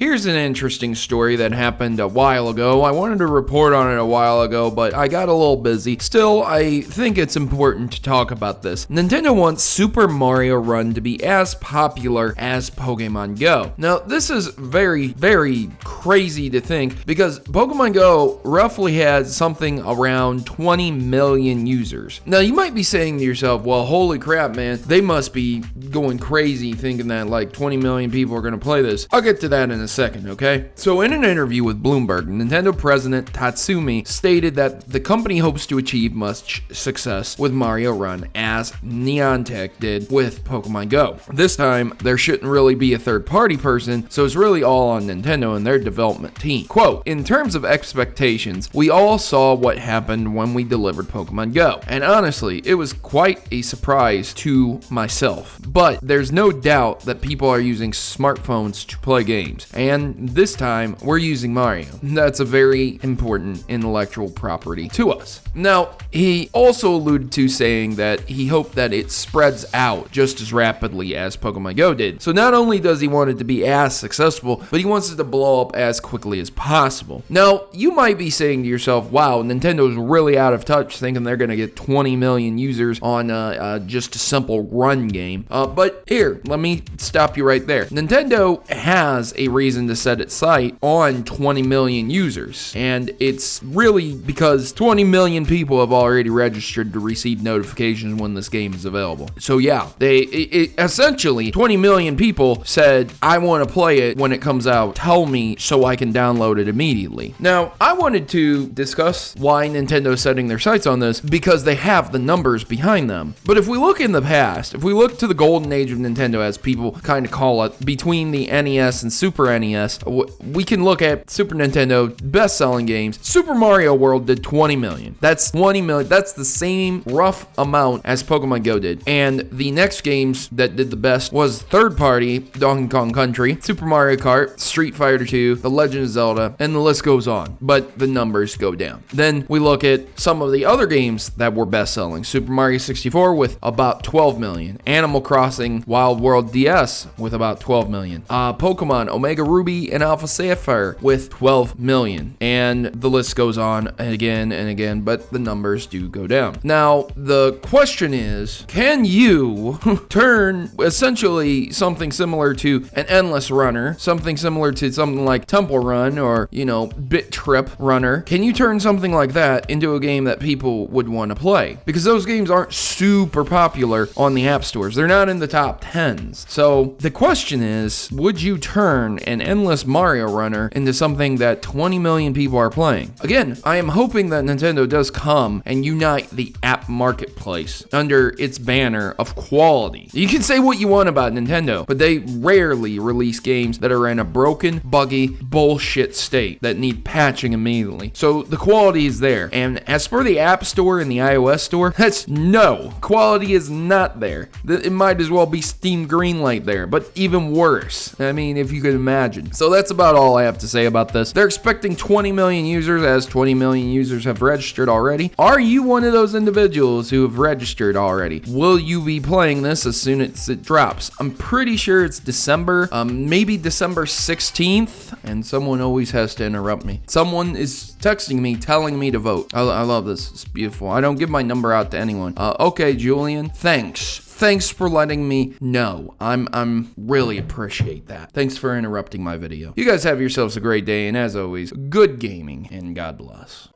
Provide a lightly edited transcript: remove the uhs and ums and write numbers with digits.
Here's an interesting story that happened a while ago. I wanted to report on it a while ago, but I got a little busy. Still, I think it's important to talk about this. Nintendo wants Super Mario Run to be as popular as Pokemon Go. Now, this is very, very crazy to think because Pokemon Go roughly has something around 20 million users. Now, you might be saying to yourself, well, holy crap, man, they must be going crazy thinking that like 20 million people are going to play this. I'll get to that in a second, okay? So in an interview with Bloomberg, Nintendo president Tatsumi stated that the company hopes to achieve much success with Mario Run as Niantic did with Pokemon Go. This time, there shouldn't really be a third-party person, so it's really all on Nintendo and their development team. Quote, in terms of expectations, we all saw what happened when we delivered Pokemon Go, and honestly, it was quite a surprise to myself. But there's no doubt that people are using smartphones to play games, and this time, we're using Mario. That's a very important intellectual property to us. Now, he also alluded to saying that he hoped that it spreads out just as rapidly as Pokemon Go did. So not only does he want it to be as successful, but he wants it to blow up as quickly as possible. Now, you might be saying to yourself, wow, Nintendo's really out of touch thinking they're going to get 20 million users on just a simple run game. But here, let me stop you right there. Nintendo has a reason to set its sight on 20 million users, and it's really because 20 million people have already registered to receive notifications when this game is available. So yeah, essentially 20 million people said, I want to play it when it comes out. Tell me so I can download it immediately. Now, I wanted to discuss why Nintendo is setting their sights on this because they have the numbers behind them. But if we look in the past, if we look to the golden age of Nintendo, as people kind of call it, between the NES and Super NES, we can look at Super Nintendo best-selling games. Super Mario World did 20 million. That's 20 million. That's the same rough amount as Pokemon Go did. And the next games that did the best was third-party Donkey Kong Country, Super Mario Kart, Street Fighter 2, The Legend of Zelda, and the list goes on. But the numbers go down. Then we look at some of the other games that were best-selling. Super Mario 64 with about 12 million. Animal Crossing Wild World DS with about 12 million. Pokemon Omega Ruby and Alpha Sapphire with 12 million. And the list goes on again and again, but the numbers do go down. Now, the question is, can you turn essentially something similar to an Endless Runner, something similar to something like Temple Run or, Bit Trip Runner, can you turn something like that into a game that people would want to play? Because those games aren't super popular on the app stores. They're not in the top 10s. So the question is, would you turn an Endless Mario Runner into something that 20 million people are playing? Again, I am hoping that Nintendo does come and unite the app marketplace under its banner of quality. You can say what you want about Nintendo, but they rarely release games that are in a broken, buggy, bullshit state that need patching immediately. So the quality is there. And as for the App Store and the iOS Store, no. Quality is not there. It might as well be Steam Greenlight there, but even worse. I mean, if you can imagine. So that's about all I have to say about this. They're expecting 20 million users, as 20 million users have registered already. Are you one of those individuals who have registered already? Will you be playing this as soon as it drops? I'm pretty sure it's December, maybe December 16th, and someone always has to interrupt me. Someone is texting me, telling me to vote. I love this. It's beautiful. I don't give my number out to anyone. Okay, Julian, thanks for letting me know. I'm really appreciate that. Thanks for interrupting my video. You guys have yourselves a great day, and as always, good gaming, and God bless.